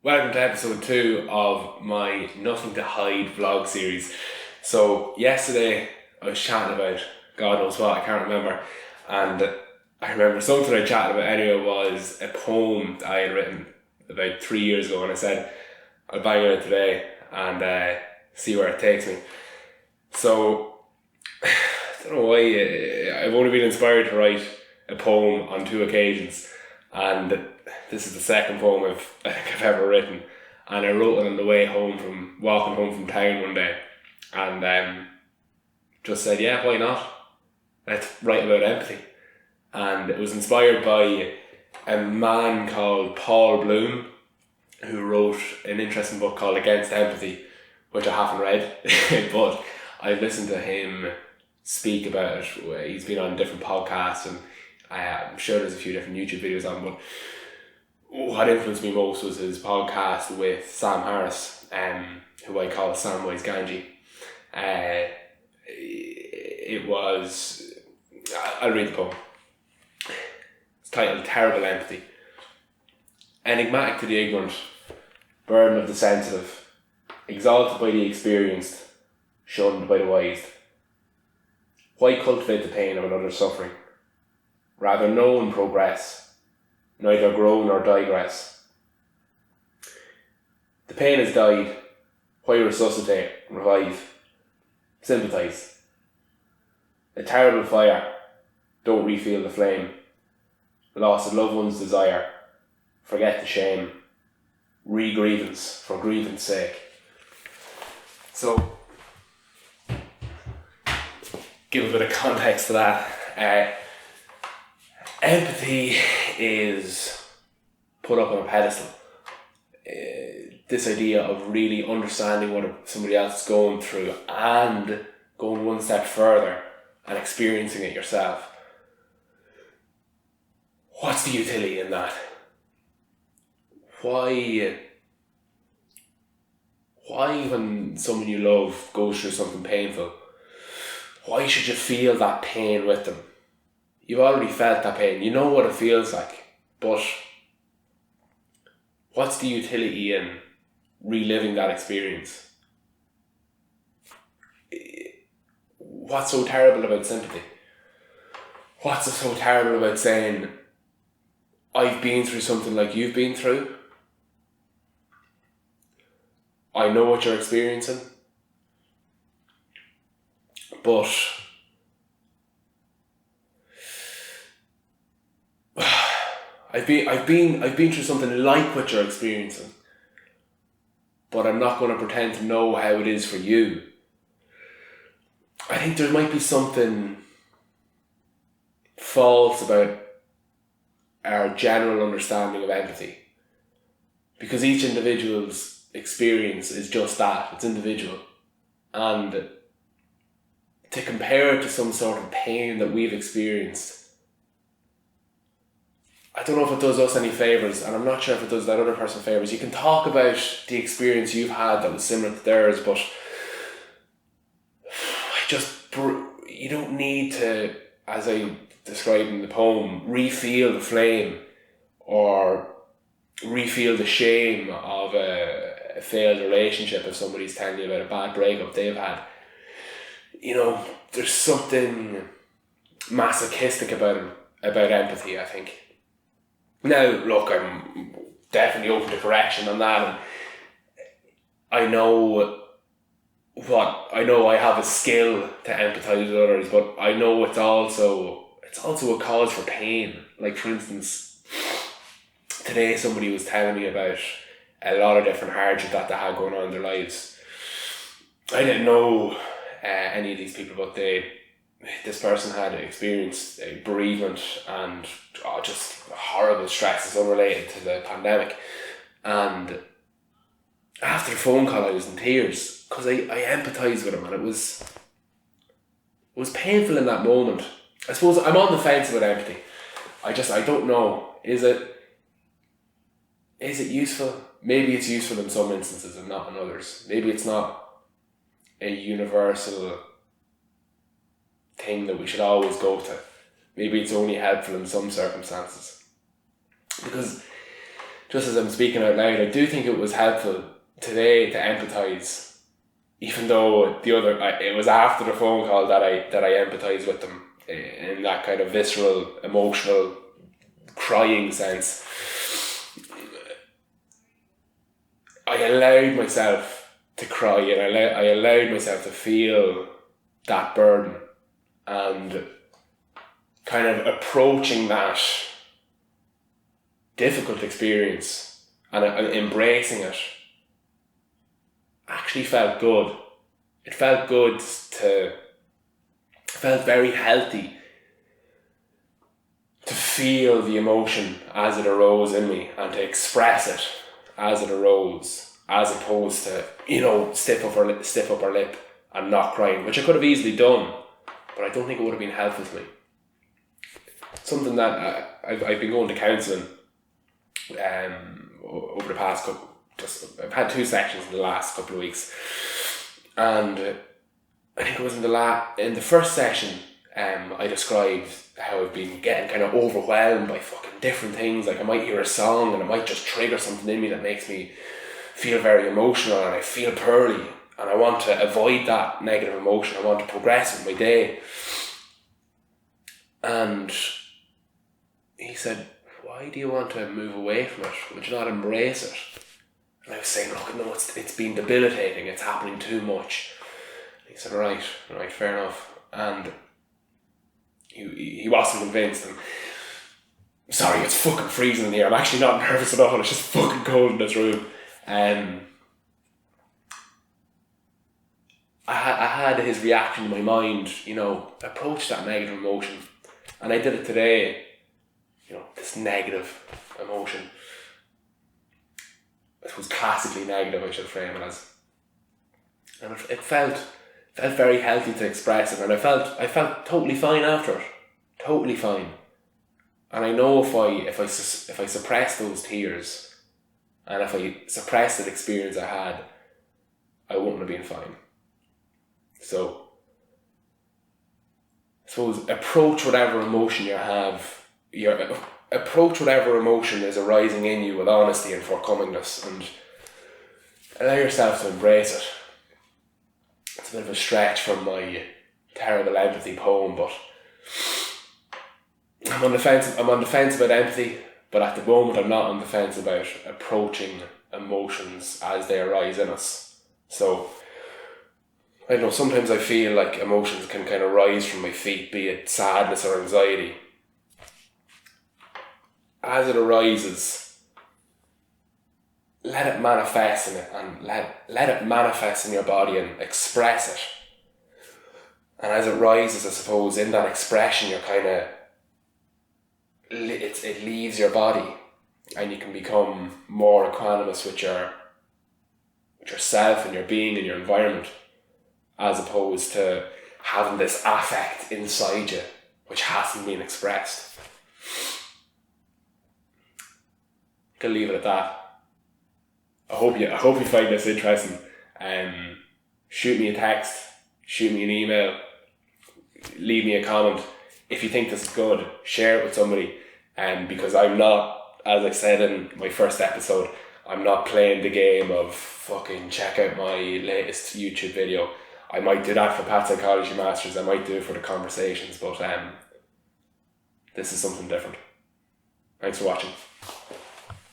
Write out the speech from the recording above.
Welcome to episode 2 of my Nothing to Hide vlog series. So yesterday I was chatting about God knows what, I can't remember, and I remember something I chatted about anyway was a poem that I had written about 3 years ago, and I said I'll bang it out today and see where it takes me. So I don't know why I've only been inspired to write a poem on 2 occasions, and this is the second poem I think I've ever written, and I wrote it on the way home from walking home from town one day, and just said, yeah, why not? Let's write about empathy. And it was inspired by a man called Paul Bloom, who wrote an interesting book called Against Empathy, which I haven't read, but I've listened to him speak about it. He's been on different podcasts, and I'm sure there's a few different YouTube videos on, but what influenced me most was his podcast with Sam Harris, who I call Samwise Ganji. It was, I'll read the poem. It's titled Terrible Empathy. Enigmatic to the ignorant, burden of the sensitive, exalted by the experienced, shunned by the wise. Why cultivate the pain of another's suffering? Rather know and progress, neither grow nor digress. The pain has died. Why resuscitate, revive, sympathise? A terrible fire, don't refuel the flame. Loss of loved one's desire, forget the shame. Re-grievance for grievance sake. So, give a bit of context to that. Empathy is put up on a pedestal. This idea of really understanding what somebody else is going through and going one step further and experiencing it yourself. What's the utility in that? Why when someone you love goes through something painful, why should you feel that pain with them? You've already felt that pain, you know what it feels like, but what's the utility in reliving that experience? What's so terrible about sympathy? What's so terrible about saying, I've been through something like you've been through, I know what you're experiencing, but I've been through something like what you're experiencing, but I'm not going to pretend to know how it is for you. I think there might be something false about our general understanding of empathy, because each individual's experience is just that, it's individual, and to compare it to some sort of pain that we've experienced, I don't know if it does us any favours, and I'm not sure if it does that other person favours. You can talk about the experience you've had that was similar to theirs, but you don't need to, as I described in the poem, re-feel the flame or re-feel the shame of a failed relationship if somebody's telling you about a bad breakup they've had. You know, there's something masochistic about empathy, I think. Now, look, I'm definitely open to correction on that, and I know I have a skill to empathise with others, but I know it's also a cause for pain. Like, for instance, today somebody was telling me about a lot of different hardship that they had going on in their lives. I didn't know any of these people, but this person had experienced a bereavement and just horrible stresses unrelated to the pandemic. And after the phone call, I was in tears because I empathised with him, and it was painful in that moment. I suppose I'm on the fence with empathy. I don't know. Is it useful? Maybe it's useful in some instances and not in others. Maybe it's not a universal thing that we should always go to. Maybe it's only helpful in some circumstances. Because just as I'm speaking out loud, I do think it was helpful today to empathise, even though it was after the phone call that I empathised with them in that kind of visceral, emotional, crying sense. I allowed myself to cry, and I allowed myself to feel that burden, and kind of approaching that difficult experience and embracing it actually felt good. It felt good felt very healthy to feel the emotion as it arose in me and to express it as it arose, as opposed to, stiff upper lip and not crying, which I could have easily done, but I don't think it would have been helpful to me. Something that I've been going to counselling over the past couple. I've had 2 sessions in the last couple of weeks, and I think it was in the first session. I described how I've been getting kind of overwhelmed by fucking different things. Like I might hear a song and it might just trigger something in me that makes me feel very emotional, and I feel poorly, and I want to avoid that negative emotion. I want to progress with my day. And he said, "Why do you want to move away from it? Would you not embrace it?" And I was saying, "Look, no, it's been debilitating. It's happening too much." And he said, right, fair enough. And he wasn't convinced. And sorry, it's fucking freezing in here. I'm actually not nervous at all. It's just fucking cold in this room. I had his reaction in my mind, approach that negative emotion. And I did it today, this negative emotion. It was classically negative, I should frame it as. And it felt very healthy to express it, and I felt totally fine after it. Totally fine. And I know if I suppress those tears, and if I suppress that experience I had, I wouldn't have been fine. So, I suppose approach whatever emotion you have. Approach whatever emotion is arising in you with honesty and forthcomingness, and allow yourself to embrace it. It's a bit of a stretch from my terrible empathy poem, but I'm on the fence about empathy, but at the moment I'm not on the fence about approaching emotions as they arise in us. So, I don't know, sometimes I feel like emotions can kind of rise from my feet, be it sadness or anxiety. As it arises, let it manifest in it, and let it manifest in your body and express it. And as it rises, I suppose, in that expression, you're kind of, it leaves your body, and you can become more equanimous with yourself and your being and your environment, as opposed to having this affect inside you which hasn't been expressed. Can leave it at that. I hope you find this interesting. Shoot me a text, shoot me an email, leave me a comment. If you think this is good, share it with somebody. Because I'm not, as I said in my first episode, I'm not playing the game of fucking check out my latest YouTube video. I might do that for Pat Psychology Masters, I might do it for the conversations, but this is something different. Thanks for watching.